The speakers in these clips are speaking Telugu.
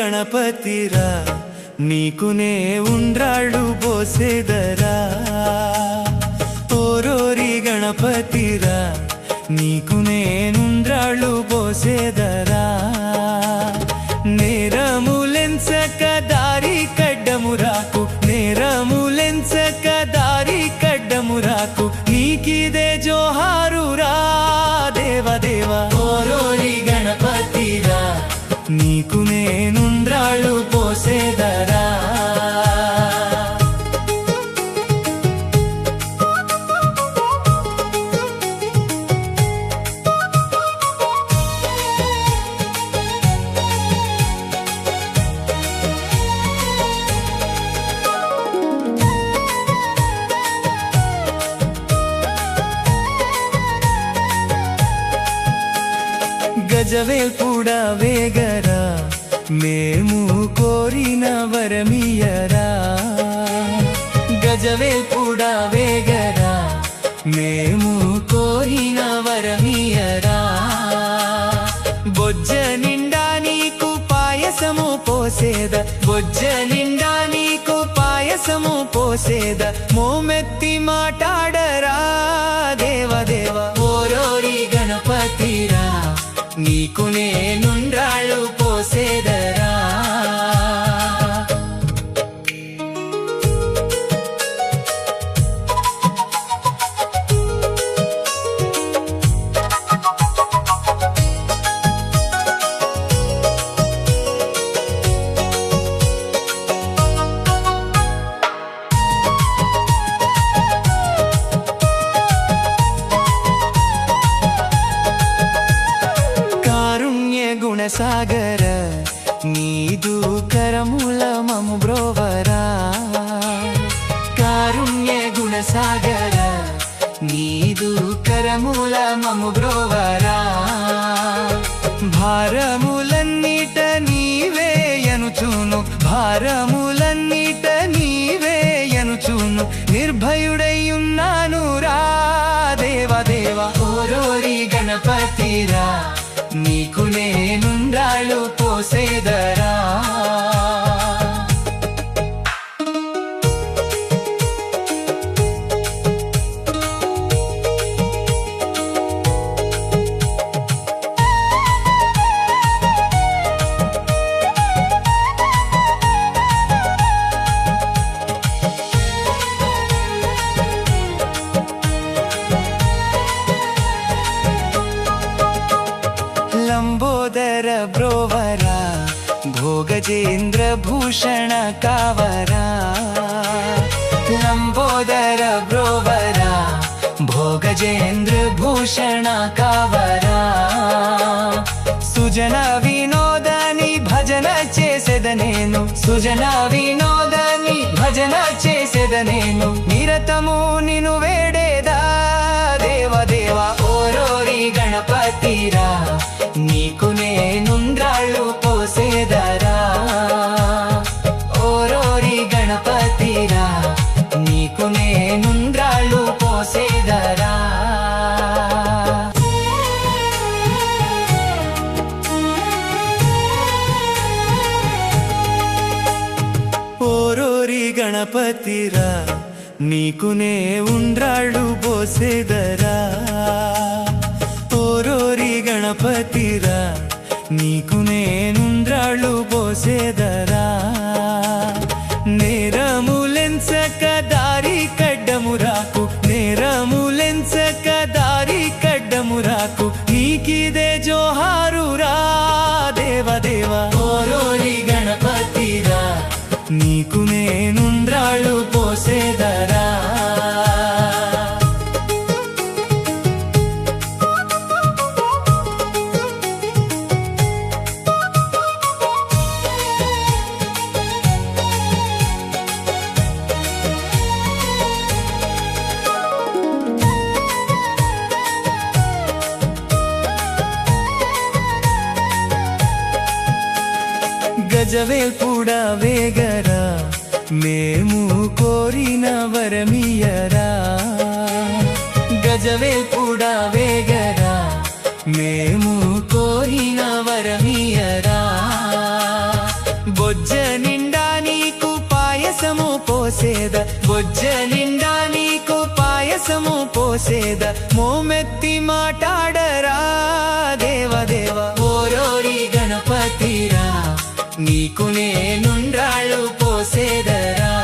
గణపతిరా నీకునే ఉండ్రాళ్ళు పోసేదరా ఓరోరి గణపతిరా నీకునే ఉండ్రాళ్ళు పోసేదరా నేరములెంచక దారి కడ్డమురాకు నేరములెంచక దారి కడ్డమురాకు నీకిదే జోహారురా దేవదేవా ఓరోరి గణపతిరా నీకు నేనుండ్రాళ్ళు పోసేదరా గజవేల్పుడా వేగరా మేము కోరిన వరమియరా గజవేల్పుడా వేగరా మేము కోరిన వరమియరా బొజ్జ నిండా నీకు పాయసము పోసేద బొజ్జ నిండా నీకు పాయసము పోసేద మోమెత్తి మాటాడరా దేవదేవ ఓరోరి గణపతిరా నీకు నేనుండ్రాళ్ళు పోసేదరా గుణసాగర నీదు కరముల మము బ్రోవరా కారుణ్య గుణసాగర నీదు కరముల మము బ్రోవరా భారములన్నిట నీవేయనుచును భారములన్నిట నీవేయనుచును నిర్భయుడయ్యున్నాను రా దేవదేవా ఓరోరి గణపతిరా నీకు నేనుండ్రాళ్ళు పోసేదరా లంబోదర బ్రోవరా భోగజేంద్ర భూషణ కావరా లంబోదర బ్రోవరా భోగజేంద్ర భూషణ కావరా సుజన వినోదని భజన చేసేద నేను సుజన వినోదని భజన చేసేద నేను నిరతము నిను వేడేదా దేవదేవా ఓరోరి గణపతిరా నీకు నేనుండ్రాళ్ళు పోసేదరా ఓరోరి గణపతిరా నీకు నేనుండ్రాళ్ళు పోసేదరా ఓరోరి గణపతిరా నీకు నే ఉండ్రాళ్ళు పోసేదరా ఓరోరి గణపతిరా నీకు నేనుండ్రాళ్ళు పోసేదరా నేరములెంచక దారి కడ్డమురాకు నేరములెంచక దారి కడ్డమురాకు నీకిదే జోహారురా దేవదేవా ఓరోరి గణపతిరా నీకు నేనుండ్రాళ్ళు పోసేదరా గజవేల్పుడా వేగరా మేము కోరిన వరమియరా గజవేల్పుడా వేగరా మేము కోరిన వరమియరా బొజ్జ నిండా నీకు పాయసము పోసేద మోమెత్తి మాటాడరా దేవదేవ ఓరోరి గణపతిరా నీకు నేనుండ్రాళ్ళు పోసేదరా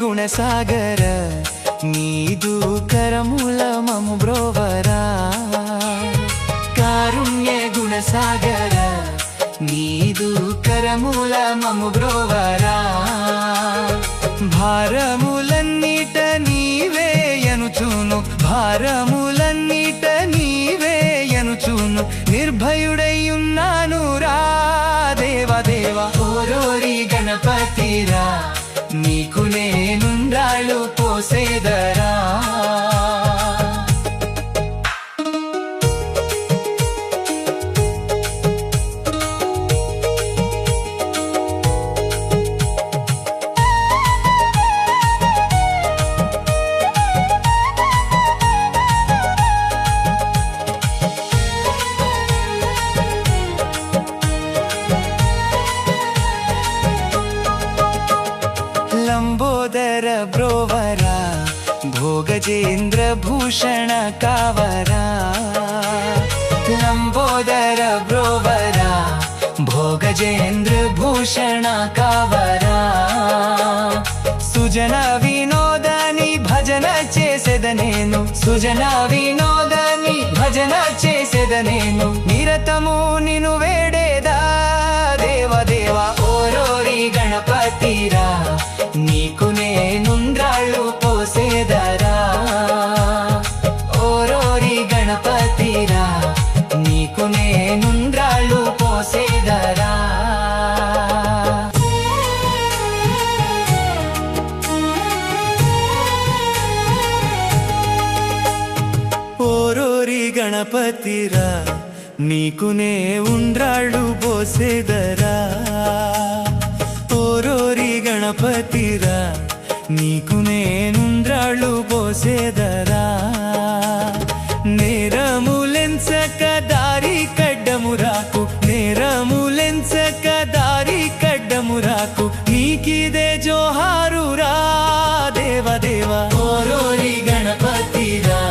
గుణసాగర నీదు కరముల మము బ్రోవరా కారుణ్య గుణసాగర నీదు కరముల మము బ్రోవరా భారములన్నిట నీవేయనుచును భారములన్నిట నీవేయనుచును నిర్భయుడయ్యున్నాను రా దేవదేవ ఓరోరి గణపతిరా నీకు నేనుండ్రాళ్ళు పోసేదరా లంబోదర బ్రోవరా భోగజేంద్ర భూషణ కావరా లంబోదర బ్రోవరా భోగజేంద్ర భూషణ కావరా సుజన వినోదని భజన చేసేద నేను సుజన వినోదని భజన చేసేద నేను నిరతము నిను వేడేదా దేవదేవ ఓరోరి గణపతిరా నీకు నేనుండ్రాళ్ళు పోసేదరా ఓరోరి గణపతిరా నీకు నేనుండ్రాళ్ళు పోసేదరా ఓరోరి గణపతిరా నీకు నే ఉండ్రాళ్ళు పోసేదరా ఓరోరి గణపతిరా నీకు నేనుండ్రాళ్ళు పోసేదరా నేరములెంచక దారి కడ్డమురాకు నేరములెంచక దారి కడ్డమురాకు నీకిదే జోహారురా దేవదేవ ఓరోరి గణపతిరా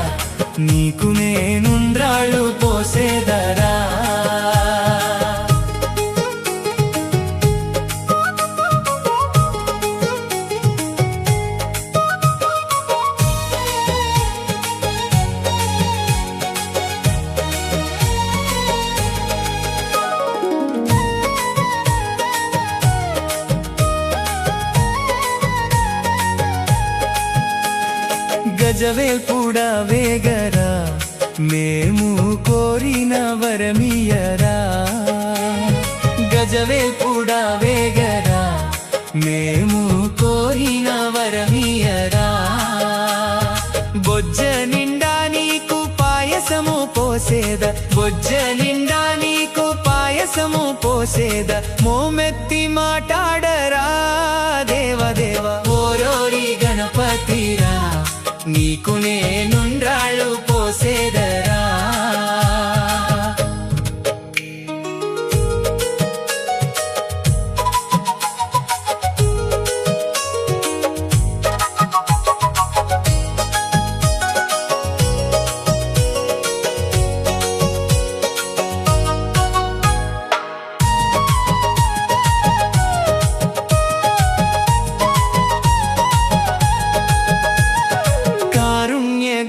నీకు నేనుండ్రాళ్ళు పోసేదరా గజవేల్పుడా వేగరా మేము కోరిన వరమియరా గజవేల్పుడా వేగరా మేము కోరిన వరమియరా బొజ్జ నిండా నీకు పాయసము పోసేద బొజ్జ నిండా నీకు పాయసము పోసేద మోమెత్తి మాటాడరా దేవదేవ ఓరోరి గణపతిరా నీకు నేనుండ్రాళ్ళు పోసేదరా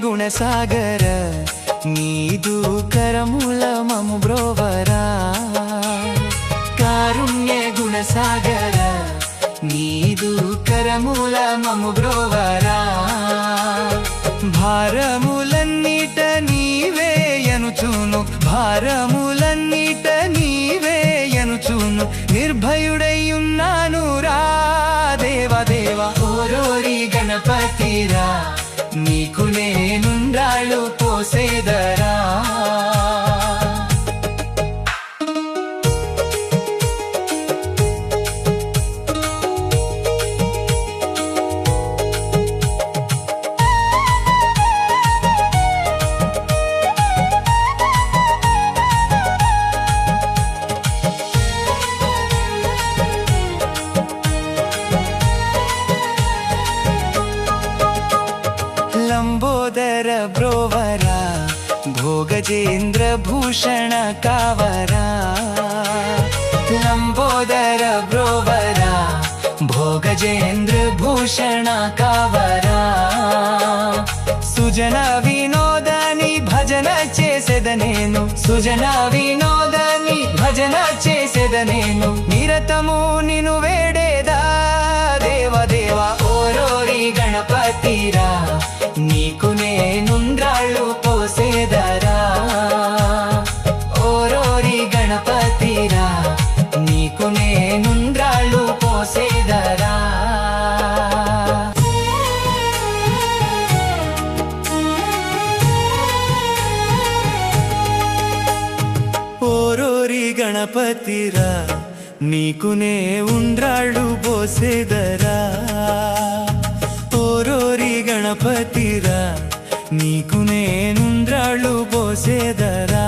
గుణసాగర నీదు కరముల మము బ్రోవరా కారుణ్య గుణసాగర నీదు కరముల మము బ్రోవరా భారములన్నిట నీవేయనుచును భారములన్నిట నీవేయనుచును నిర్భయుడయ్యున్నాను రా దేవదేవ ఓరోరి గణపతిరా నీకు నేనుండ్రా పోసేదరా. లంబోదర బ్రోవరా భోగజేంద్ర భూషణ కావరా. లంబోదర బ్రోవరా భోగజేంద్ర భూషణ కావరా. సుజన వినోదాని భజన చేసేద నేను, సుజన వినోదాని భజన చేసేద నేను, నిరతము నిను వేడేదా దేవదేవా. ఓరోరి గణపతిరా నీకు నేనుండ్రాళ్ళు పోసేదరా. ఓరోరి గణపతిరా నీకు నేనుండ్రాళ్ళు పోసేదరా. ఓరోరి గణపతిరా నీకు నే ఉండ్రాళ్ళు పోసేదరా. ఓరోరి గణపతిరా నీకు నేనుండ్రాళ్ళు పోసేదరా.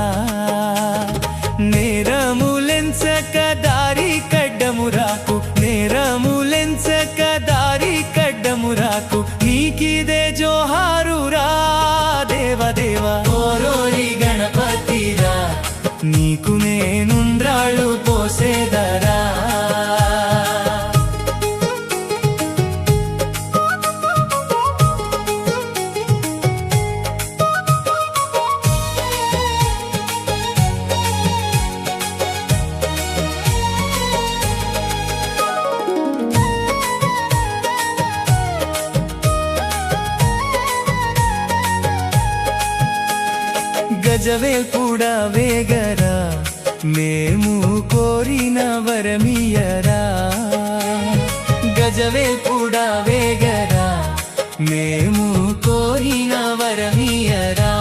నేరములెంచక దారి కడ్డమురాకు, నేరములెంచక దారి కడ్డమురాకు, నీకిదే జోహారురా దేవదేవా. ఓరోరి గణపతిరా నీకు నేనుండ్రాళ్ళు పోసేదరా. గజవేల్పుడా వేగరా మేము కోరిన వరమియరా. గజవేల్పుడా వేగరా మేము కోరిన వరమియరా.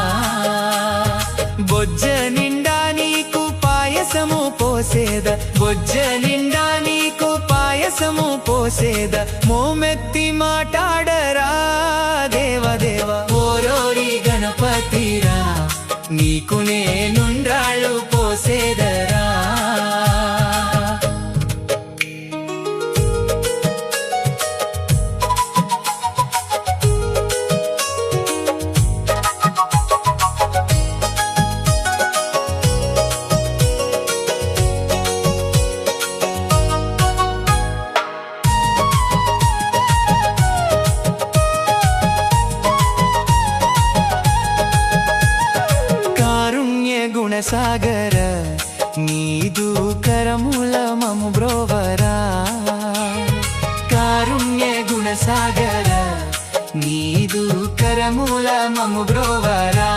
బొజ్జ నిండా నీకు పాయసము పోసేద, బొజ్జ నిండా నీకు పాయసము పోసేద, మోమెత్తి మాటాడరా దేవదేవ. ఓరోరి గణపతిరా నీకు నేనుండ్రాళ్ళు పోసేదరా. గుణసాగర నీదు కరముల మము బ్రోవరా. కారుణ్య గుణసాగర నీదు కరముల మము బ్రోవరా.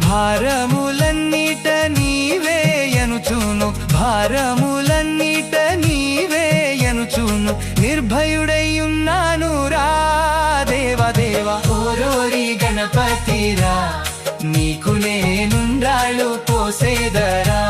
భారములన్నిట నీవేయనుచును, భారములన్నిట నీవేయనుచును, నిర్భయుడైయున్నాను రా దేవదేవా. ఓరోరి గణపతిరా నీకు నేనుండ్రాళ్ళు పోసేదరా.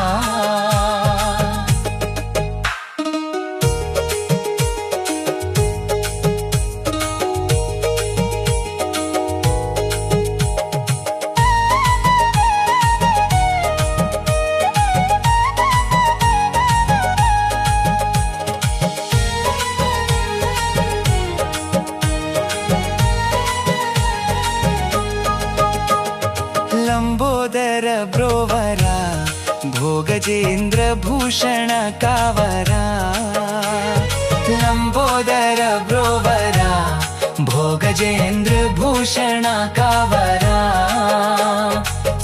లంబోదర బ్రోవరా భోగజేంద్ర భూషణ కావరా. లంబోదర బ్రోవరా భోగజేంద్ర భూషణ కావరా.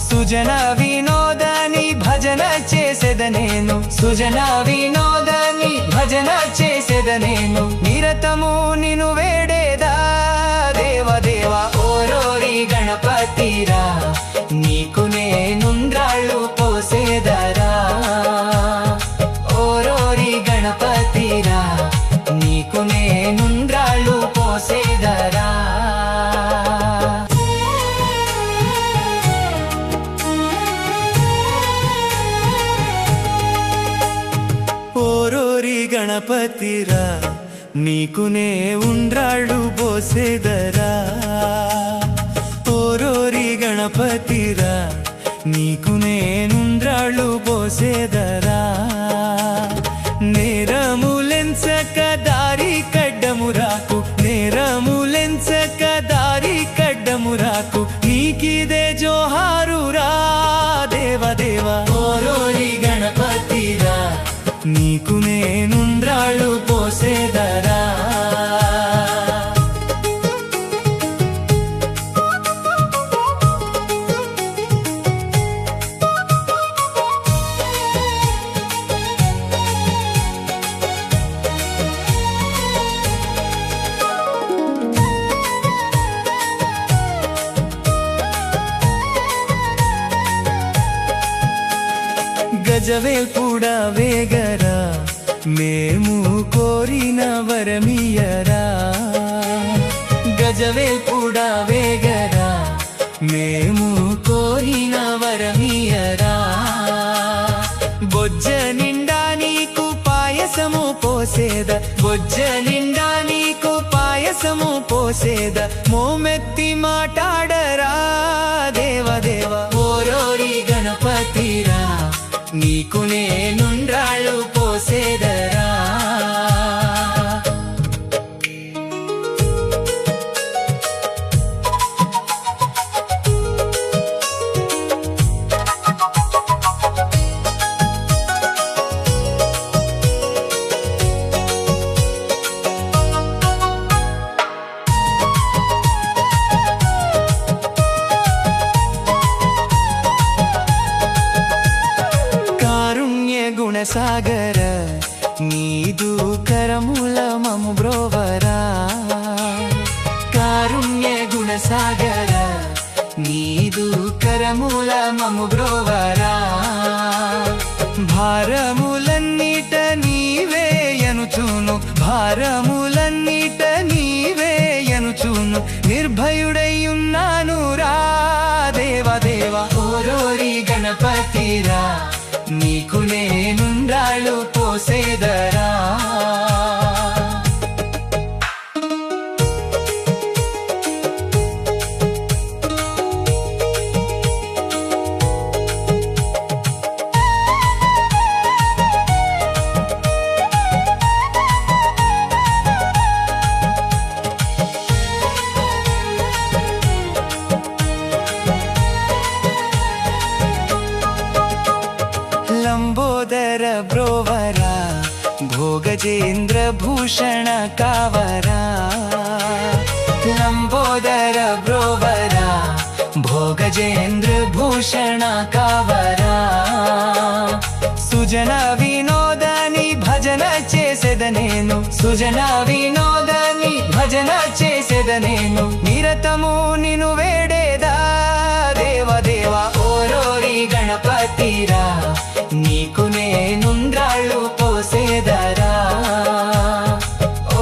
సుజన వినోదాని భజన చేసేద నేను, సుజన వినోదాని భజన చేసేద నేను, నిరతము నిను వేడేదా దేవదేవా. ఓరోరి గణపతిరా నీకు నేనుండ్రాళ్ళు పోసేదరా. ఓరోరి గణపతిరా నీకు నేనుండ్రాళ్ళు పోసేదరా. గణపతిరా నీకునే ఉండ్రాళ్ళు పోసేదరా ఓరోరి గణపతిరా నీకునే ఉండ్రాళ్ళు పోసేదరా నేరములెంచక దారి కడ్డమురాకు నేరములెంచక దారి కడ్డమురాకు నీకిదే జోహారురా దేవదేవా ఓరోరి గణపతిరా నీకు నేనుండ్రాళ్ళు పోసేదరా గజవేల్పుడా వేగరా మేము కోరిన వరమియరా గజవేల్పుడా వేగరా మేము కోరిన వరమియరా బొజ్జ నిండా నీకు పాయసము పోసేద బొజ్జ నిండా నీకు పాయసము పోసేద మోమెత్తి మాటాడరా దేవదేవ ఓరోరి గణపతిరా నీకు నేనుండ్రాళ్ళు పోసేదరా గుణసాగర నీదు కరముల మము బ్రోవరా కారుణ్య గుణసాగర నీదు కరముల మము బ్రోవరా భారములన్నిట నీవేయనుచును భారములన్నిట నీవేయనుచును నిర్భయుడయ్యున్నాను రా దేవదేవ ఓరోరి గణపతిరా నీకు నేనుండ్రాళ్ళు పోసేదరా లంబోదర బ్రోవరా భోగజేంద్ర భూషణ కావరా లంబోదర బ్రోవరా భోగజేంద్ర భూషణ కావరా సుజన వినోదని భజన చేసేద నేను సుజన వినోదని భజన చేసేద నేను నిరతము నిను వేడేదా దేవదేవ ఓరోరి గణపతిరా నీకు నేనుండ్రాళ్ళు పోసేదరా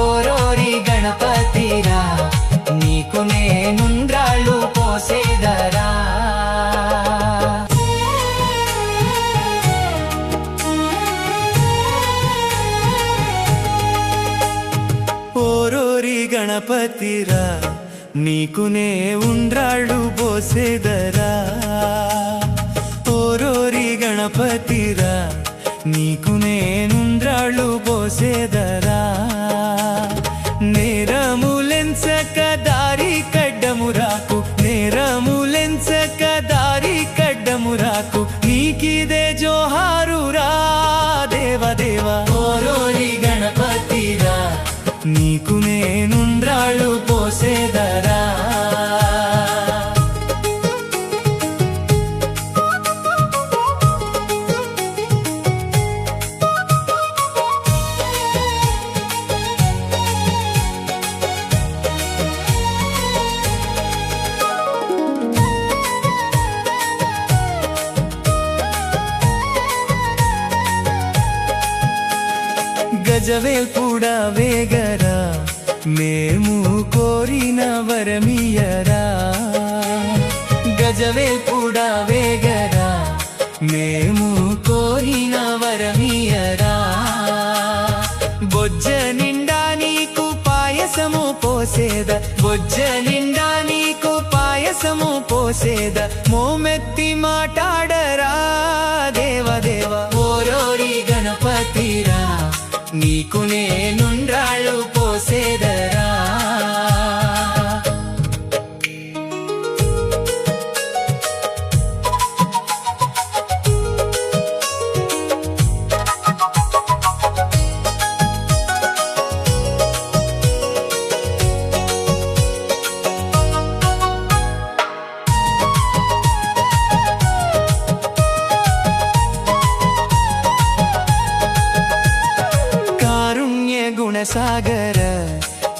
ఓరోరి గణపతిరా నీకు నేనుండ్రాళ్ళు పోసేదరా ఓరోరి గణపతిరా నీకు నే ఉండ్రాళ్ళు పోసేదరా ఓరోరి గణపతిరా నీకు నేనుండ్రాళ్ళు పోసేదరా నేరములెంచక దారి కడ్డమురాకు నేరములెంచక దారి కడ్డమురాకు నీకిదే జోహారురా దేవదేవ ఓరోరి గణపతిరా నీకు నేనుండ్రాళ్ళు పోసేదరా గజవేల్పుడా వేగరా మేము కోరిన వరమియరా గజవేల్పుడా వేగరా మేము కోరిన వరమియరా బొజ్జ నిండా నీకు పాయసము పోసేద బొజ్జ నిండా నీకు పాయసము పోసేద మోమెత్తి మాటాడరా దేవదేవ ఓరోరి గణపతిరా నీకు నేనుండ్రాళ్ళు పోసేదరా గుణసాగర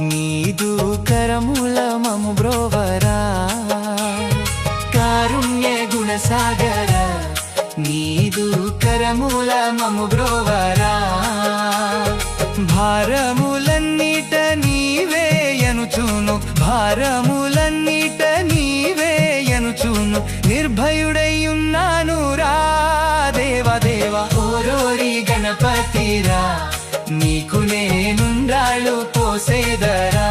నీదు కరముల మము బ్రోవరా కారుణ్య గుణసాగర నీదు కరముల మము బ్రోవరా భారములన్నిట నీవేయనుచును భారములన్నిట నీవేయనుచును నిర్భయుడయ్యున్నాను రా దేవదేవ ఓరోరి గణపతిరా నీకు నేనుండ్రాళ్ళు పోసేదరా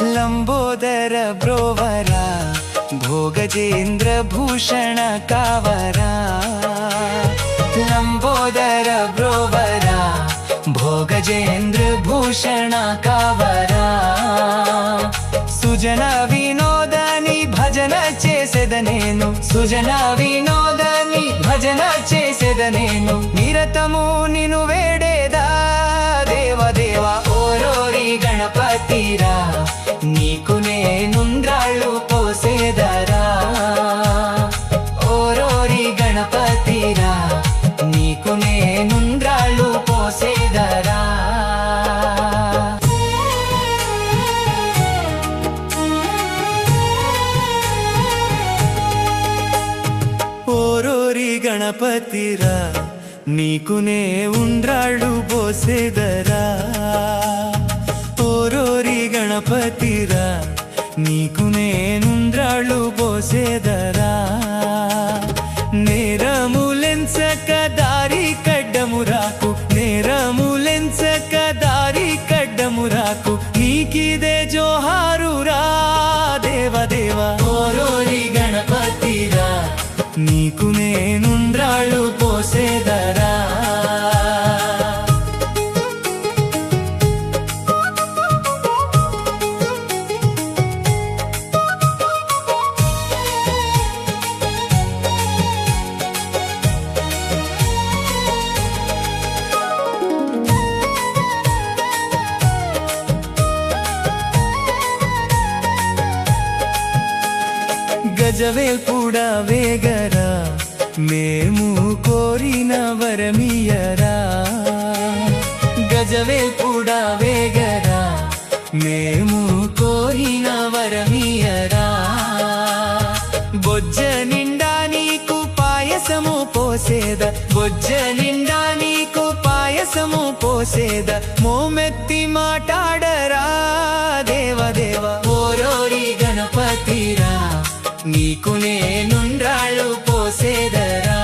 లంబోదర బ్రోవరా భోగజేంద్ర భూషణ కావరా లంబోదర బ్రోవరా భోగజేంద్ర భూషణ కావరా సుజన వినోదాని భజన చేసేద నేను సుజన వినోదాని భజన చేసేద నేను నిరతము నిను వేడేదా దేవదేవ ఓరోరి గణపతిరా నీకు నేనుండ్రాళ్ళు పోసేదరా ఓరోరి గణపతిరా నీకు నేనుండ్రాళ్ళు పోసేదరా ఓరోరి గణపతిరా నీకు నే ఉండ్రాళ్ళు పోసేదరా ఓరోరి గణపతిరా నీకు నేనుండ్రాళ్ళు పోసేదరా నేరములెంచక దారి కడ్డమురాకు నేరములెంచక దారి కడ్డమురాకు నీకిదే జోహారురా దేవదేవ ఓరోరి గణపతిరా నీకు నేనుండ్రాళ్ళు పోసేదరా గజవేల్పుడా వేగరా మేము కోరిన వరమియరా గజవేల్పుడా వేగరా మేము కోరిన వరమియరా బొజ్జ నిండా నీకు పాయసము పోసేద బొజ్జ నిండా నీకు పాయసము పోసేద మోమెత్తి మాటాడరా దేవదేవ ఓరోరి గణపతిరా నీకు నేనుండ్రాళ్ళు పోసేదరా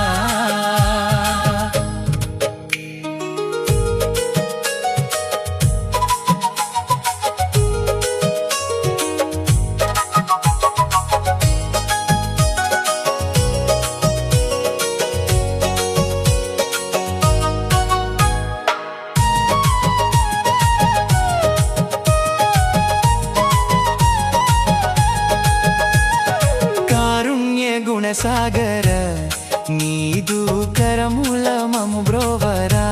గుణసాగర నీదు కరముల మము బ్రోవరా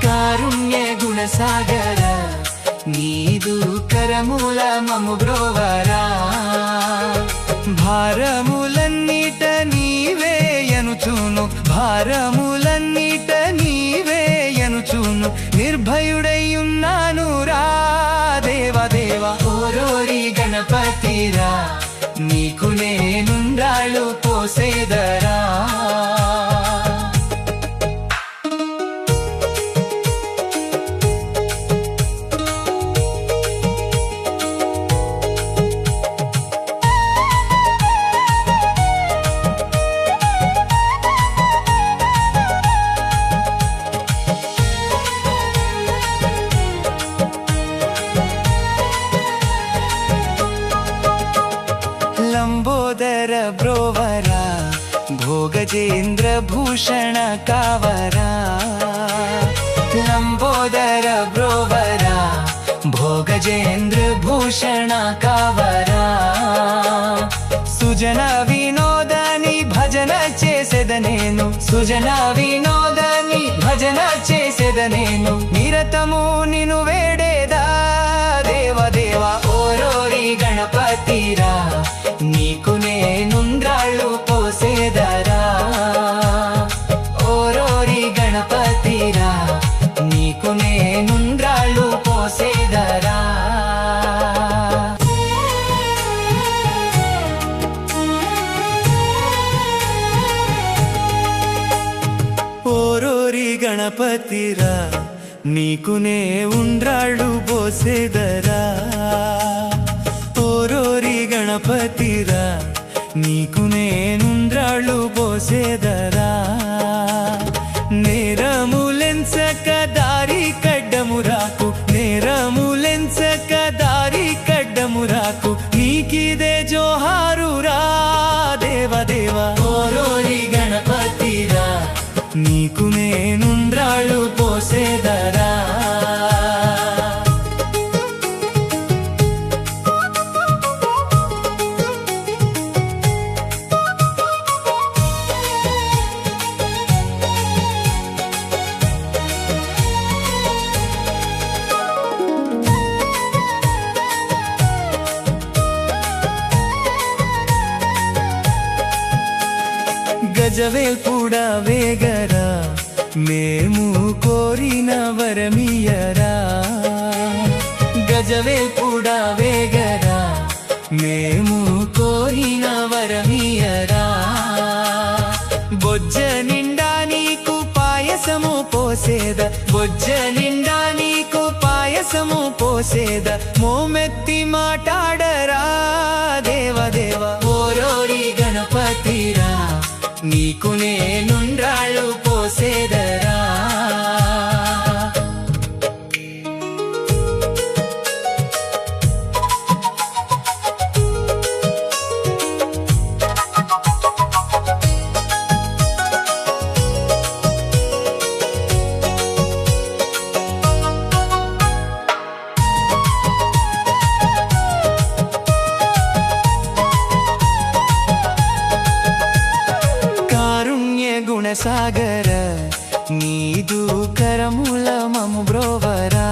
కారుణ్య గుణసాగర నీదు కరముల మము బ్రోవరా భారములన్నిట నీవేయనుచును భారములన్నిట నీవేయనుచును నిర్భయుడయ్యున్నాను రా దేవదేవ ఓరో గణపతిరా నీకు నేనుండ్రాళ్ళు పోసేదరా లంబోదర బ్రోవరా భోగజేంద్ర భూషణ కావరా లంబోదర బ్రోవరా భోగజేంద్ర భూషణ కావరా సుజన వినోదని భజన చేసేద నేను సుజన వినోదని భజన చేసేద నేను నిరతము నిను వేడేదా దేవదేవ ఓరోరి గణపతిరా నీకు నేనుండ్రాళ్ళు పోసేదరా ఓరోరి గణపతిరా నీకు నేనుండ్రాళ్ళు పోసేదరా ఓరోరి గణపతిరా నీకు నే ఉండ్రాళ్ళు పోసేదరా ఓరోరి గణపతిరా నీకు నేనుండ్రాళ్ళు పోసేదరా నేరములెంచక దారి కడ్డమురాకు నేరములెంచక దారి కడ్డమురాకు నీకిదే జోహారురా దేవదేవ ఓరోరి గణపతిరా నీకు నేనుండ్రాళ్ళు పోసేదరా గజవేల్పుడా వేగరా మేము కోరిన వరమియరా గజవేల్పుడా వేగరా మేము కోరిన వరమియరా బొజ్జ నిండా నీకు పాయసము పోసేద బొజ్జ నిండా నీకు పాయసము పోసేద మోమెత్తి మాటాడరా దేవదేవ ఓరోరి గణపతిరా నీకు నేనుండ్రాళ్ళు పోసేదరా గుణసాగర నీదు కరముల మము బ్రోవరా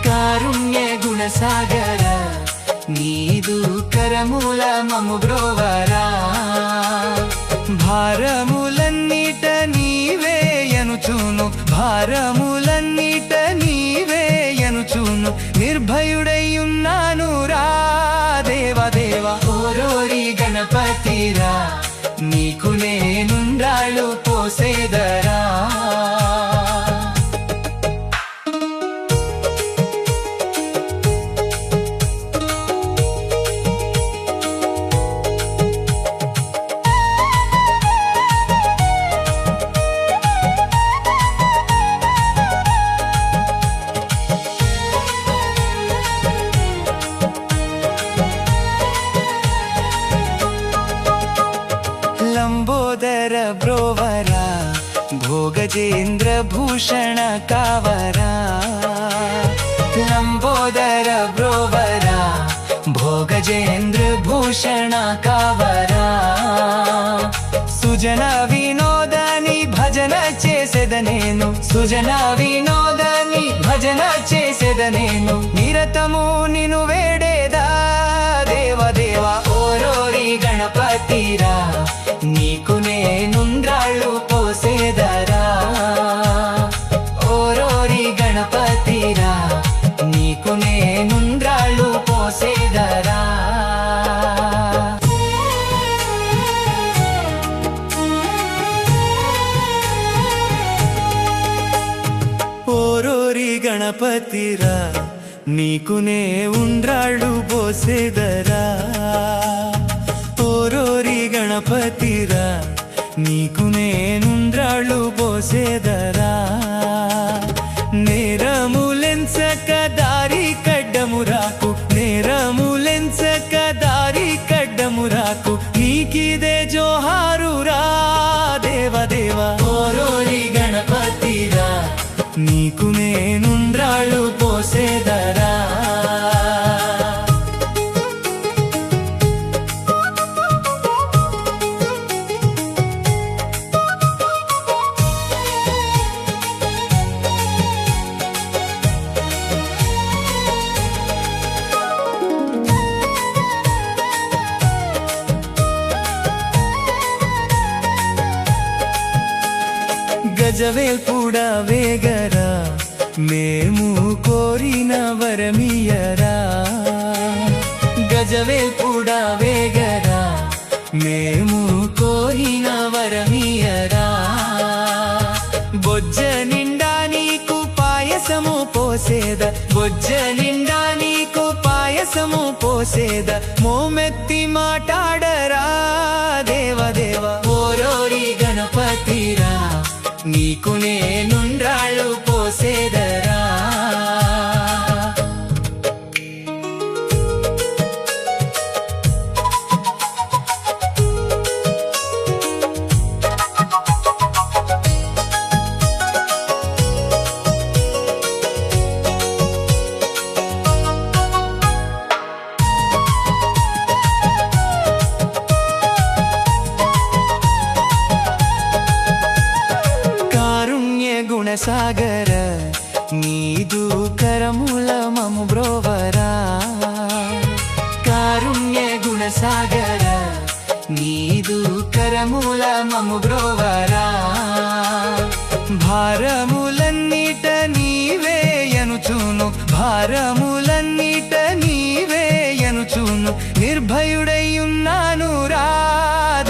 కారుణ్య గుణసాగర నీదు కరముల మము బ్రోవరా భారములన్నిట నీవేయనుచును భారములన్నిట నీవేయనుచును నిర్భయుడయ్యున్నాను రా దేవదేవ ఓరోరి గణపతిరా నీకు నేనుండ్రాళ్ళు పోసేదరా లంబోదర బ్రోవరా భోగజేంద్ర భూషణ కావరా లంబోదర బ్రోవరా భోగజేంద్ర భూషణ కావరా సుజన వినోదని భజన చేసేద నేను సుజన వినోదని భజన చేసేద నేను నిరతము నిను వేడేదా దేవదేవ ఓరోరి గణపతిరా నీకు నేనుండ్రాళ్ళు పోసేదరా ఓరోరి గణపతిరా నీకు నేనుండ్రాళ్ళు పోసే గణపతిరా నీకునే ఉండ్రాళ్ళు పోసేదరా ఓరోరి గణపతిరా నీకునే ఉండ్రాళ్ళు పోసేదరా నేరములెంచక దారి కడ్డమురాకు నేరములెంచక దారి కడ్డమురాకు నీకిదే జోహారురా దేవదేవ ఓరోరి గణపతిరా నీకు నేనుండ్రాళ్ళు పోసేదరా గజవేల్పుడా వేగరా మేము కోరిన వరమియరా గజవేల్పుడా వేగరా మేము కోరిన వరమియరా బొజ్జ నిండా నీకు పాయసము పోసేద బొజ్జ నిండా నీకు పాయసము పోసేద మోమెత్తి మాటాడరా దేవదేవ ఓరోరి గణపతిరా నీకు నేనుండ్రాళ్ళు పోసేదరా గుణసాగర నీదు కరముల మము బ్రోవరా కారుణ్య గుణసాగర నీదు కరముల మము బ్రోవరా భారములన్నిట నీవేయనుచును భారములన్నిట నీవేయనుచును నిర్భయుడయ్యున్నాను రా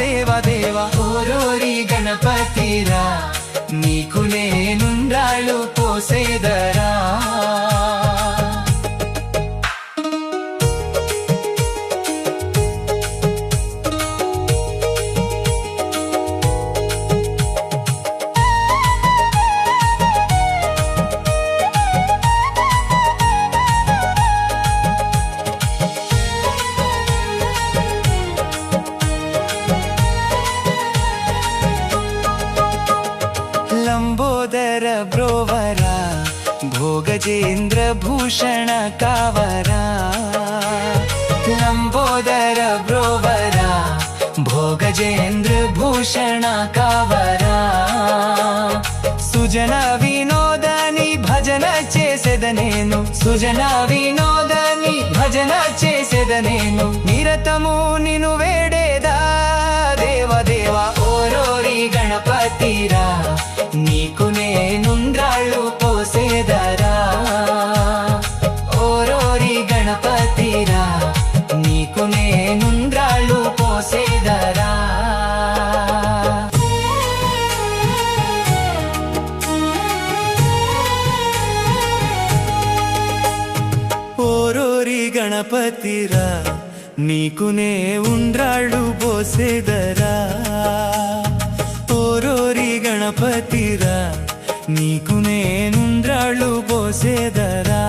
దేవదేవ ఓరోరి గణపతిరా నీకు నేనుండ్రాళ్ళు పోసేదరా లంబోదర బ్రోవరా భోగజేంద్ర భూషణ కావరా లంబోదర బ్రోవరా భోగజేంద్ర భూషణ కావరా సుజన వినోదని భజన చేసేద నేను సుజన వినోదని భజన చేసేద నేను నిరతము నిను వేడేదా దేవదేవ ఓరోరి గణపతిరా నీకు నేనుండ్రాళ్ళు పోసేదరా ఓరోరి గణపతిరా నీకు నేనుండ్రాళ్ళు పోసేదరా ఓరోరి గణపతిరా నీకు నే ఉండ్రాళ్ళు పోసేదరా ఓరోరి గణపతిరా నీకు నేనుండ్రాళ్ళు పోసేదరా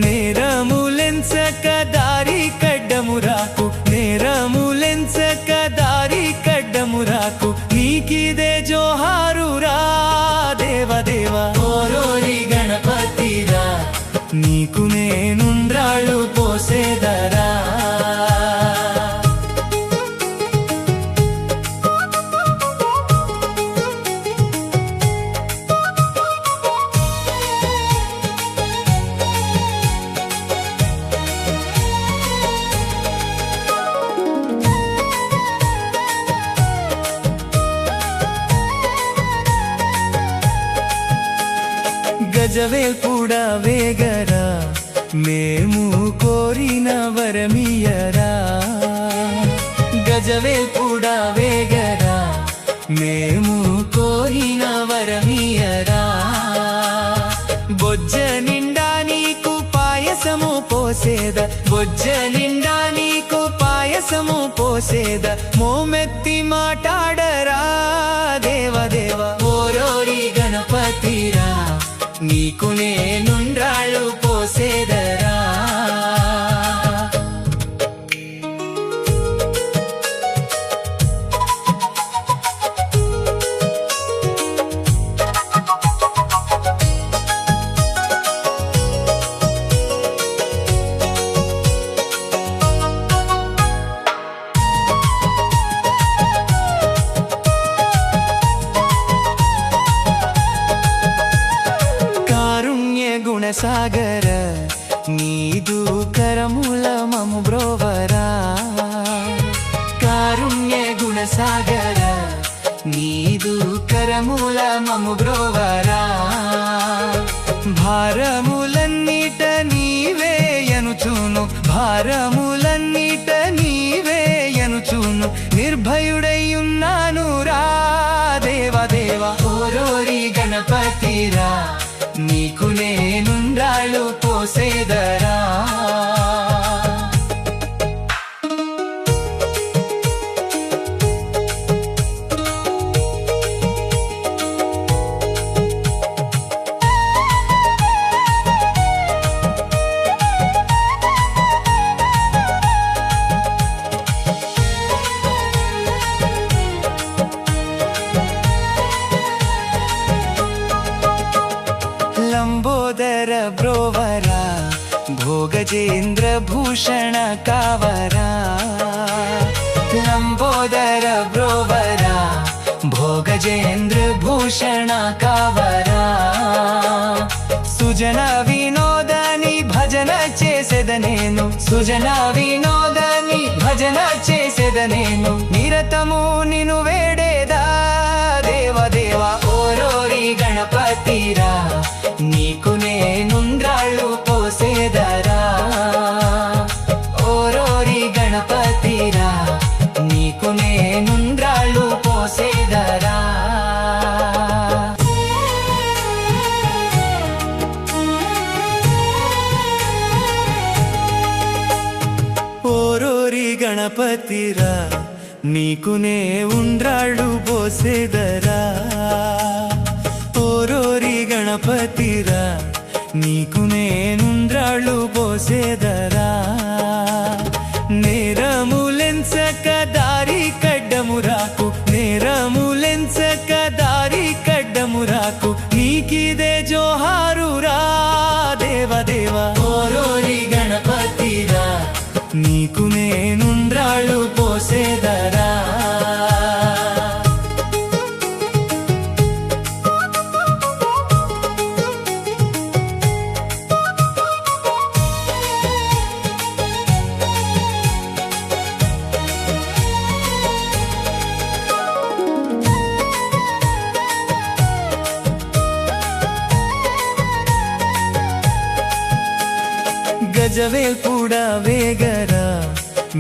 నేరములెంచక దారి కడ్డమురాకు నేరములెంచక దారి కడ్డమురాకు నీకిదే జోహారురా దేవదేవ ఓరోరి గణపతిరా నీకు నేనుండ్రాళ్ళు పోసేదరా గజవేల్పుడా వేగరా మేము కోరిన వరమియరా గజవేల్పుడా వేగరా మేము కోరిన వరమియరా బొజ్జ నిండా నీకు పాయసము పోసేద బొజ్జ నిండా నీకు పాయసము పోసేద మోమెత్తి మాటాడరా దేవదేవ ఓరోరి గణపతిరా నీకు నేనుండ్రాళ్ళు పోసేదరా సాగర నీదు కరముల మము బ్రోవరా కారుణ్య గుణ సాగర నీదు కరముల మము బ్రోవరా భారములన్నిట నీవేయనుచును భారములన్నిట నీవేయనుచును నిర్భయుడయ్యున్నాను రా దేవదేవ ఓరోరి గణపతిరా నీకు నేనుండ్రాళ్ళు పోసేదరా లంబోదర బ్రోవరా భోగజేంద్ర భూషణ కావరా లంబోదర బ్రోవరా భోగజేంద్ర భూషణ కావరా సుజన వినోదని భజన చేసేద నేను సుజన వినోదని భజన చేసేద నేను నిరతము నిను వేడేదా దేవదేవ ఓరోరి గణపతిరా నీకు నేనుండ్రాళ్ళు పోసేదరా ఓరోరి గణపతిరా నీకు నేనుండ్రాళ్ళు పోసేదరా ఓరోరి గణపతిరా నీకు నే ఉండ్రాళ్ళు పోసేదరా ఓరోరి గణపతిరా నీకు నేనుండ్రాళ్ళు పోసేదరా నేరములెంచక దారి కడ్డమురాకు నేరములెంచక దారి కడ్డమురాకు నీకిదే జోహారురా దేవదేవ ఓరోరి గణపతిరా నీకు నేనుండ్రాళ్ళు పోసేదరా గజవేల్పుడా వేగరా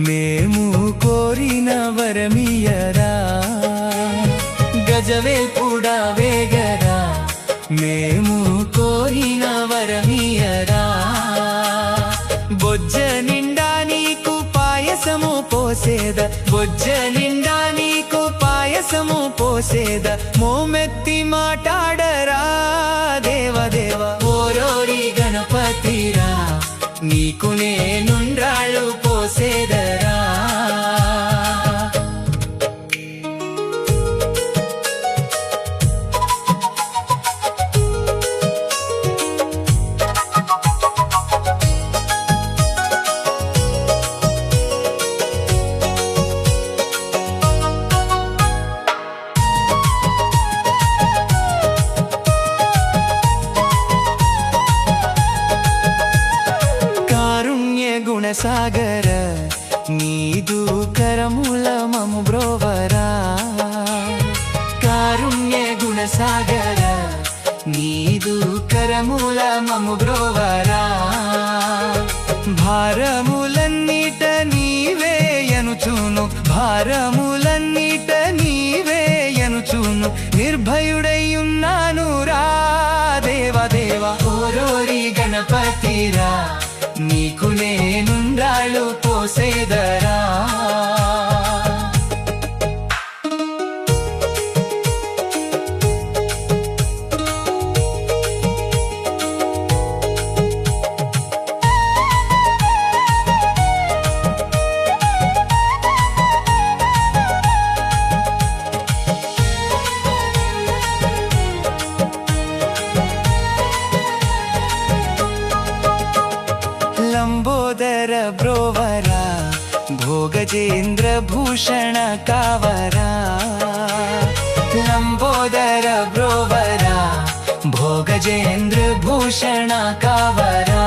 మేము కోరిన వరమియరా గజవేల్పుడా వేగరా మేము కోరిన వరమియరా బొజ్జ నిండా నీకు పాయసము పోసేద బొజ్జ నిండా నీకు పాయసము పోసేద మోమెత్తి మాటాడరా దేవదేవ ఓరోరి గణపతిరా నీకు నేనుండ్రాళ్ళు పోసేదరా సాగర నీదు కరముల మము బ్రోవరా కారుణ్య గుణ సాగర నీదు కరముల మము బ్రోవరా భారములన్నిట నీవేయనుచును భారములన్నిట నీవేయనుచును నిర్భయుడయ్యున్నాను రా దేవదేవ ఓరోరి గణపతిరా నీకు నేనుండ్రాళ్ళు పోసేదరా लंबोदर ब्रोवरा भोगजेंद्र भूषण कावरा लंबोदर ब्रोवरा भोगजेंद्र भूषण कावरा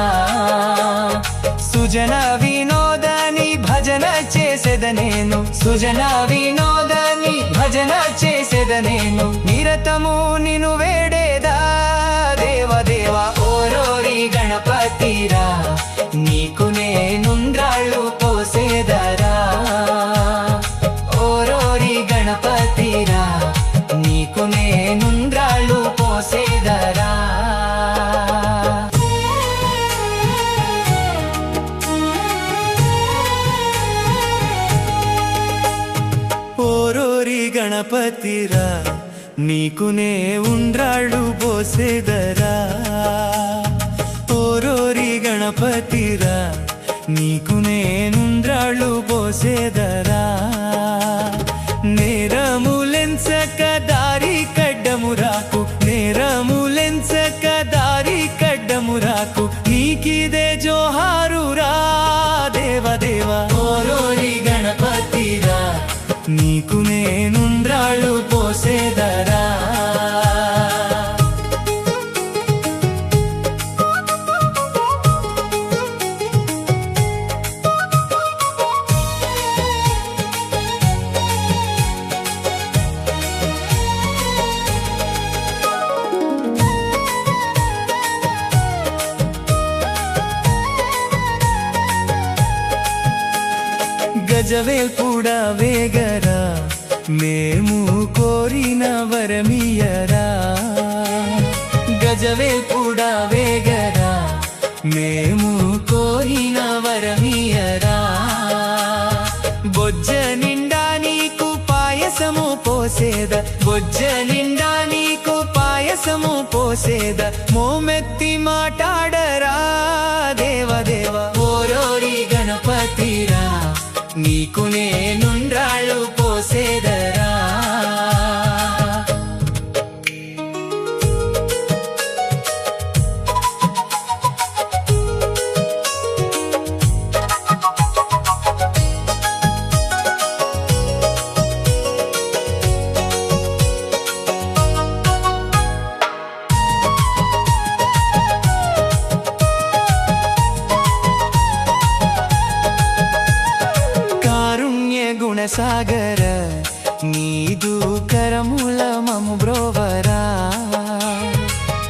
सुजन विनोदनी भजन చేసేదనేను సుజన వినోదని భజన చేసేదనేను నిరతము నిన్ను వేడేదా దేవదేవా ఓరోరి గణపతిరా నీకు నేనుండ్రాళ్ళు పోసేదరా ఓరోరి గణపతిరా నీకు నేనుండ్రాళ్ళు పోసేదరా ఓరోరి గణపతిరా నీకు నే ఉండ్రాళ్ళు పోసేదరా ఓరోరి గణపతిరా నీకు నేనుండ్రాళ్ళు పోసేదరా నేరములెంచక దారి కడ్డమురాకు నేరములెంచక దారి కడ్డమురాకు నీకిదే జోహారురా దేవదేవా ఓరోరి గణపతిరా నీకు నేనుండ్రాళ్ళు పోసేదరా గజవేల్పుడా వేగరా మేము కోరిన వరమియరా గజవేల్పుడా వేగరా మేము కోరిన వరమియరా బొజ్జ నిండా నీకు పాయసము పోసేద బొజ్జ నిండా నీకు పాయసము పోసేద మోమెత్తి మాటాడరా దేవదేవా ఓరోరి గణపతిరా నీకు నేనుండ్రాళ్ళు పోసేదరా గుణసాగర నీదు కరముల మము బ్రోవరా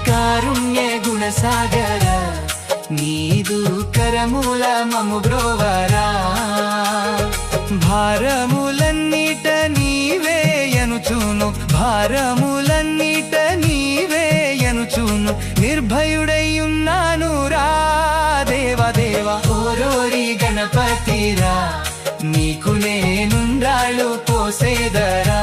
కారుణ్య గుణసాగర నీదు కరముల మము బ్రోవరా భారములన్నిట నీవేయనుచును భారములన్నిట నీవేయనుచును నిర్భయుడైయున్నాను రా దేవదేవా ఓరోరి గణపతిరా నీకు నేనుండ్రాళ్ళు పోసేదరా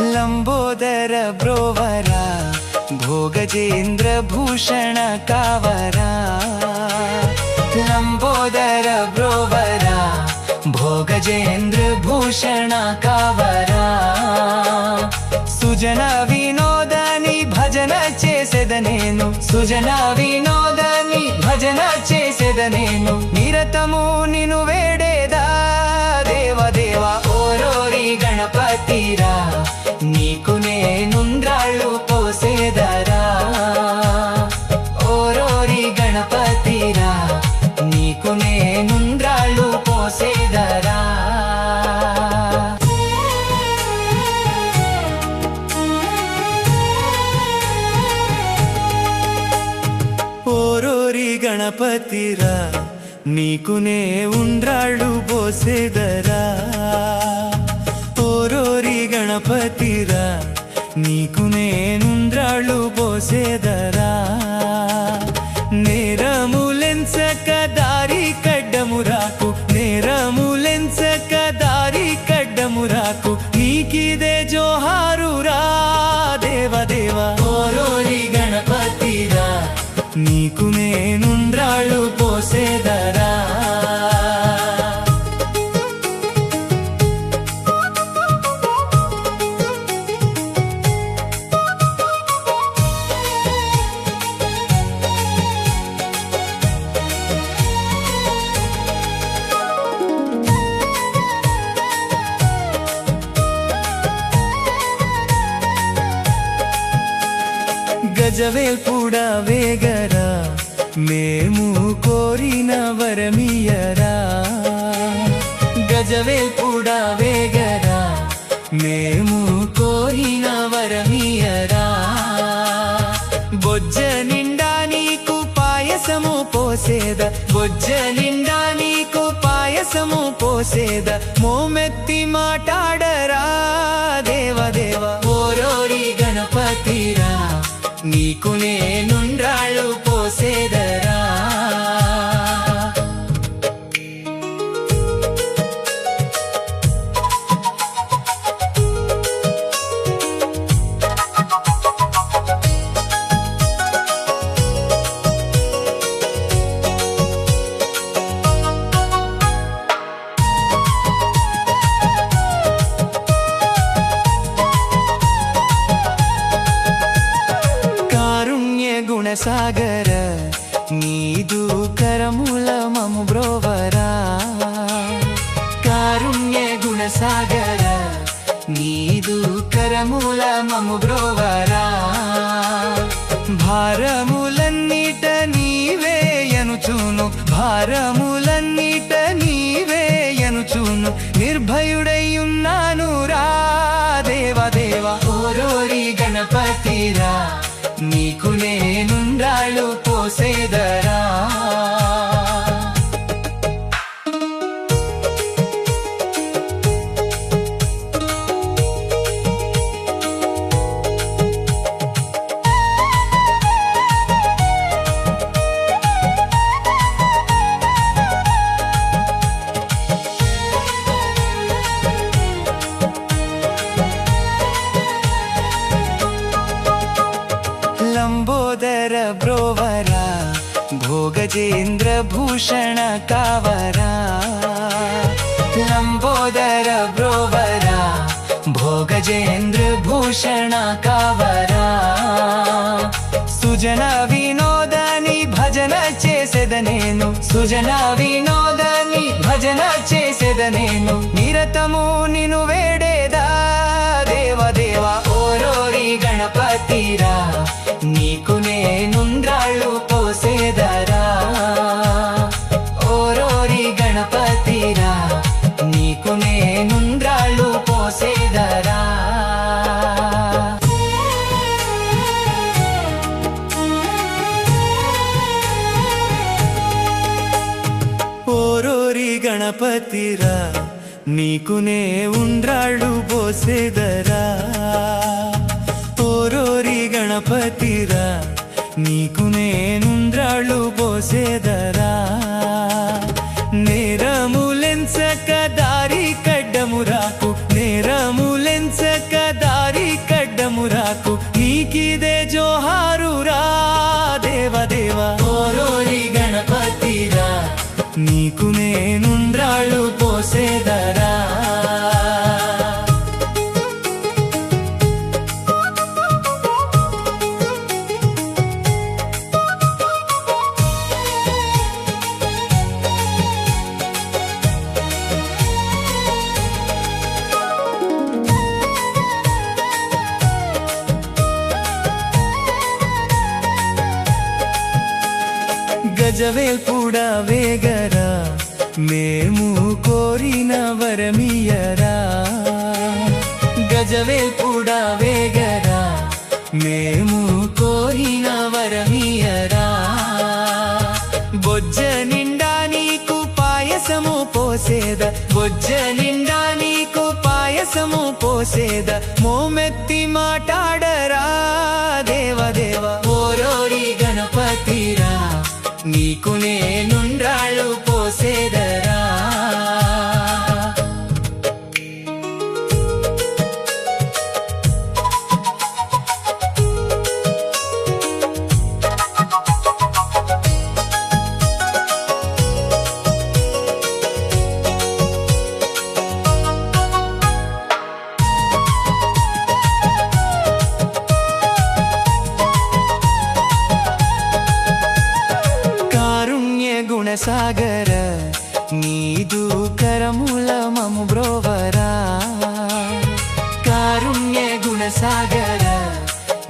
लंबोदर ब्रोवरा भोगजेंद्र भूषण कावरा लंबोदर ब्रोवरा भोगजेंद्र भूषण कावरा सुजन विनोदनी भजन చేసేదనేను సుజన వినోదని భజన చేసేదనేను నిరతము నిన్ను వేడేదా దేవదేవా ఓరోరి గణపతిరా నీకు నేనుండ్రాళ్ళు పోసేదరా ఓరోరి గణపతిరా నీకు నేనుండ్రాళ్ళు పోసేదరా. ఓరోరి గణపతిరా నీకునే ఉండ్రాళ్ళు పోసేదరా. ఓరోరి గణపతిరా నీకునే ఉండ్రాళ్ళు పోసేదరా. నేరములెంచక దారి కడ్డమురాకు, నేరములెంచక దారి కడ్డమురాకు, నీకిదే జోహారురా దేవదేవా. ఓరోరి గణపతిరా నీకు నేనుండ్రాళ్ళు పోసేదరా. గజవేల్పుడా వేగరా మేము కోరిన వరమియరా. గజవేల్పుడా వేగరా మేము కోరిన వరమియరా. బొజ్జ నిండా నీకు పాయసము పోసేద, బొజ్జ నిండా నీకు పాయసము పోసేద. మోమెత్తి మాటాడరా దేవదేవ. ఓరోరి గణపతిరా నీకు నేనుండ్రాళ్ళు పోసేదరా. గుణసాగర నీదు కరముల మము బ్రోవరా. కారుణ్య గుణసాగర నీదు కరముల మము బ్రోవరా. భారములన్నిట నీవేయనుచును, భారములన్నిట నీవేయనుచును, నిర్భయుడయ్యున్నాను రా దేవదేవ. ఓరోరి గణపతిరా నీకు నేనుండ్రాళ్ళు పోసేదరా. లంబోదర బ్రోవరా భోగజేంద్ర భూషణ కావరా. లంబోదర బ్రోవరా భోగజేంద్ర భూషణ కావరా. సుజన వినోదని భజన చేసేద నేను, సుజన వినోదని భజన చేసేద నేను, నిరతము నిను వేడేదా దేవదేవ. ఓరోరి గణపతిరా నీకు నేనుండ్రాళ్ళు పోసేదరా. ఓరోరి గణపతిరా నీకు నేనుండ్రాళ్ళు పోసేదరా. ఓరోరి గణపతిరా నీకు నే ఉండ్రాళ్ళు పోసేదరా. ఓరోరి గణపతిరా నీకు నేనుండ్రాళ్ళు పోసేదరా. నేరములెంచక దారి కడ్డమురాకు, నేరములెంచక దారి కడ్డమురాకు, నీకిదే జోహారురా దేవదేవ. ఓరోరి గణపతిరా నీకు నేనుండ్రాళ్ళు పోసేదరా. గజవేల్పుడా వేగరా మేము కోరిన వరమియరా గజవేల్పుడా వేగరా మేము కోరిన వరమియరా బొజ్జ నిండా నీకు పాయసము పోసేద బొజ్జ నిండా నీకు పాయసము పోసేద మోమెత్తి మాటాడరా దేవదేవ ఓరోరి గణపతిరా నీకు నేనుండ్రాళ్ళు పోసేదరా గుణసాగర నీదు కరముల మము బ్రోవరా కారుణ్య గుణసాగర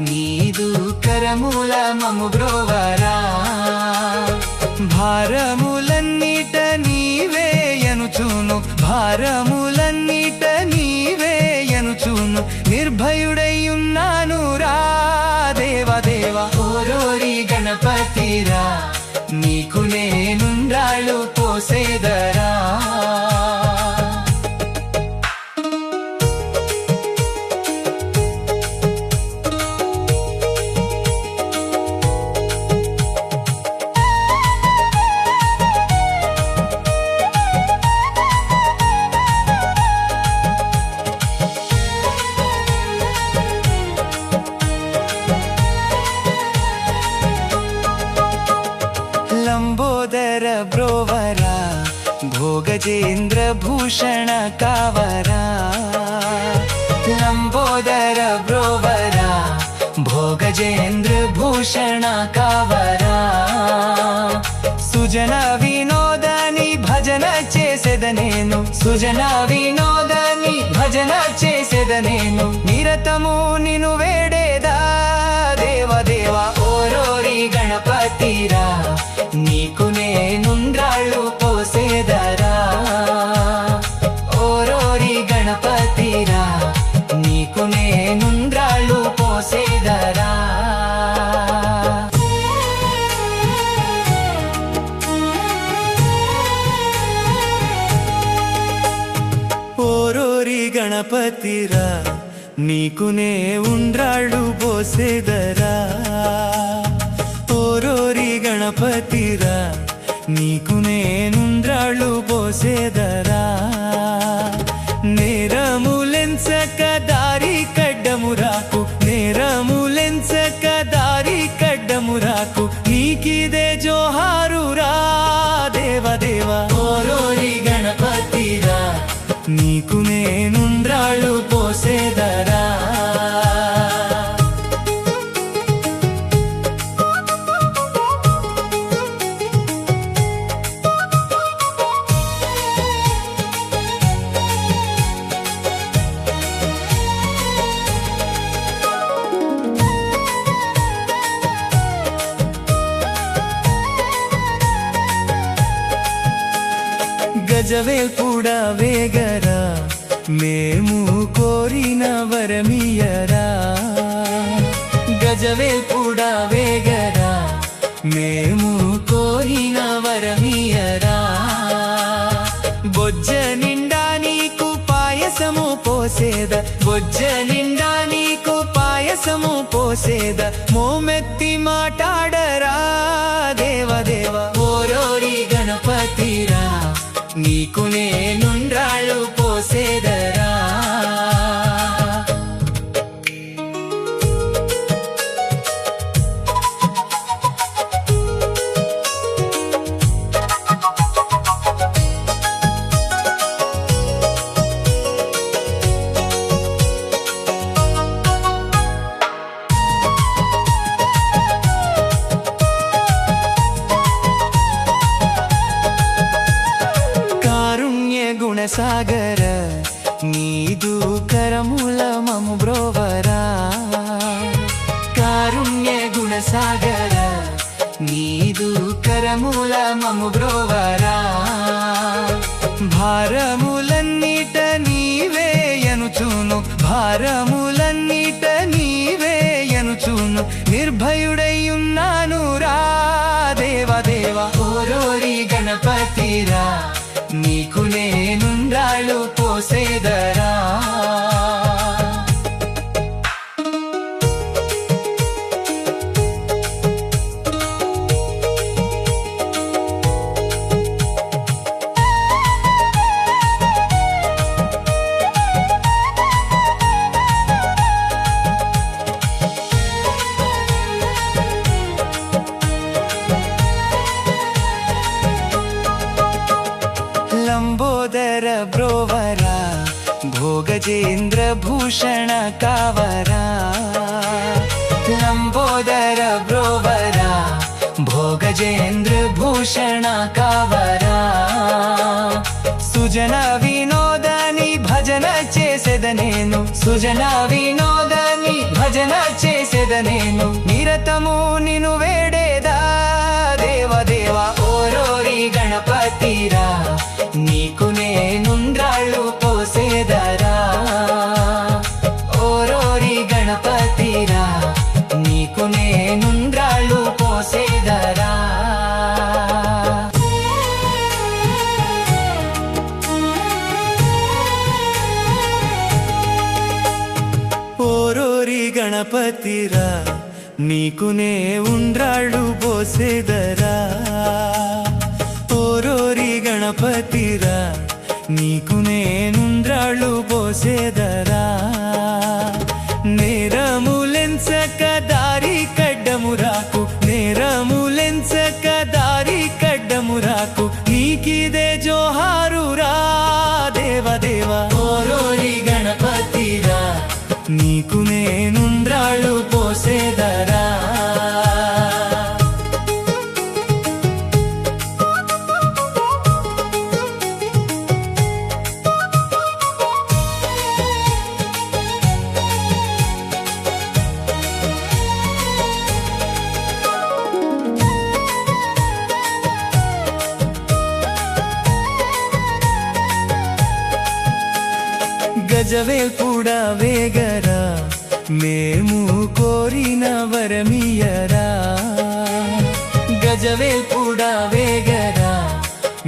నీదు కరముల మము బ్రోవరా భారములన్నిట నీవేయనుచును భారములన్నిట నీవేయనుచును నిర్భయుడైయున్నాను రా దేవదేవ ఓరోరి గణపతిరా నీకు నేనుండ్రాళ్ళు పోసేదరా లంబోదర బ్రోవరా భోగజేంద్ర భూషణ కావరా లంబోదర బ్రోవరా భోగజేంద్ర భూషణ కావరా సుజన వినోదని భజన చేసేద నేను సుజన వినోదని భజన చేసేద నేను నిరతము నిను వేడేదా దేవదేవ ఓరోరి గణపతిరా నీకు నేనుండ్రాళ్ళు పోసేదరా ఓరోరి గణపతిరా నీకు నేనుండ్రాళ్ళు పోసేదరా ఓరోరి గణపతిరా నీకు నే ఉండ్రాళ్ళు పోసేదరా ఓరోరి గణపతిరా నీకు నేనుండ్రాళ్ళు పోసేదరా నేరములెంచక దారి కడ్డమురాకు నేరములెంచక దారి కడ్డమురాకు నీకిదే జోహారురా దేవదేవ ఓరోరి గణపతిరా నీకు నేనుండ్రాళ్ళు పోసేదరా గజవేల్పుడా వేగరా మేము కోరిన వరమియరా గజవేల్పుడా వేగరా మేము కోరిన వరమియరా బొజ్జ నిండా నీకు పాయసము పోసేద బొజ్జ నిండా నీకు పాయసము పోసేద మోమెత్తి మాటాడరా దేవదేవ ఓరోరి గణపతిరా నీకు నేనుండ్రాళ్ళు పోసేదరా గుణసాగర నీదు కరముల మము బ్రోవరా కారుణ్య గుణసాగర నీదు కరముల మము బ్రోవరా భారములన్నిట నీవే ఎనుచును భారములన్నిట నీవే ఎనుచును నిర్భయుడైయున్నాను రా దేవదేవా ఓరోరి గణపతిరా నీకు నేనుండ్రాళ్ళు పోసేదరా లంబోదర బ్రోవరా భోగజేంద్ర భూషణ కావరా లంబోదర బ్రోవరా భోగజేంద్ర భూషణ కావరా సుజన వినోదని భజన చేసేద నేను సుజన వినోదని భజన చేసేద నేను నిరతము నిను వేడేదా దేవదేవా ఓరోరి గణపతిరా నీకు నేనుండ్రాళ్ళు పోసేదరా ఓరోరి గణపతిరా నీకు నేనుండ్రాళ్ళు పోసేదరా ఓరోరి గణపతిరా నీకు నే ఉండ్రాళ్ళు పోసేదరా ఓరోరి గణపతిరా నీకు నేనుండ్రాళ్ళు పోసేదరా నేరములెంచక దారి కడ్డమురాకు నేరములెంచక దారి కడ్డమురాకు నీకిదే జోహారురా దేవదేవా ఓరోరి గణపతిరా నీకు నేనుండ్రాళ్ళు పోసేదరా గజవేల్పుడా వేగరా మేము కోరిన వరమియరా గజవేల్పుడా వేగరా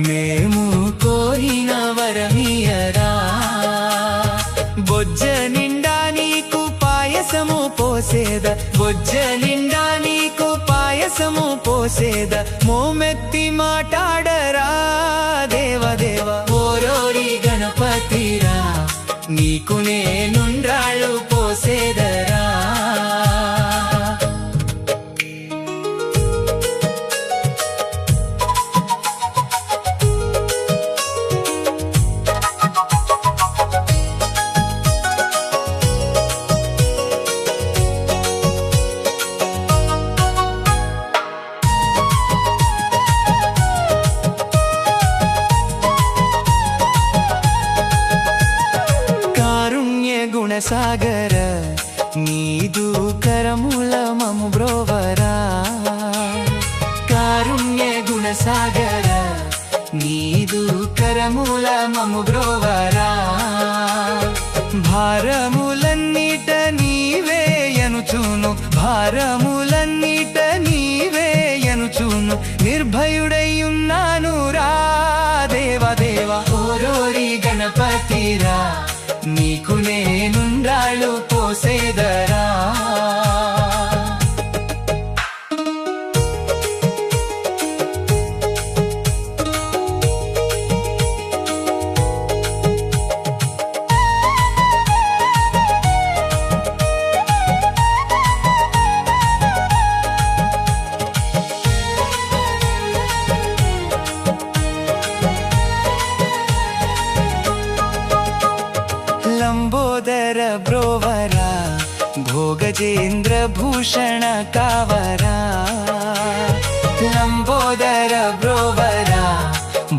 మేము కోరిన వరమియరా బొజ్జ నిండా నీకు పాయసము పోసేద బొజ్జ నిండా నీకు పాయసము పోసేద మోమెత్తి మాటాడరా దేవదేవా ఓరోరి గణపతిరా నీకు నేనుండ్రాళ్ళు పోసేదరా గుణసాగర నీదు కరముల మము బ్రోవరా కారుణ్య గుణసాగర నీదు కరముల మము బ్రోవరా భారములన్నిట నీవే ఎనుచును భారములన్నిట నీవే ఎనుచును నిర్భయుడైయున్నాను రా దేవదేవా ఓరోరి గణపతిరా నీకు నేనుండ్రాళ్ళు పోసేదరా లంబోదర బ్రోవరా భోగజేంద్ర భూషణ కావరా లంబోదర బ్రోవరా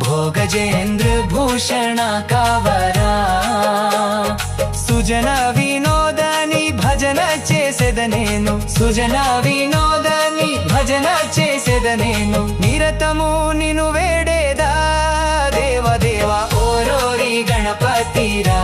భోగజేంద్ర భూషణ కావరా సుజన వినోదని భజన చేసేద నేను సుజన వినోదని భజన చేసేద నేను నిరతము నిను వేడేదా దేవదేవా ఓరోరి గణపతిరా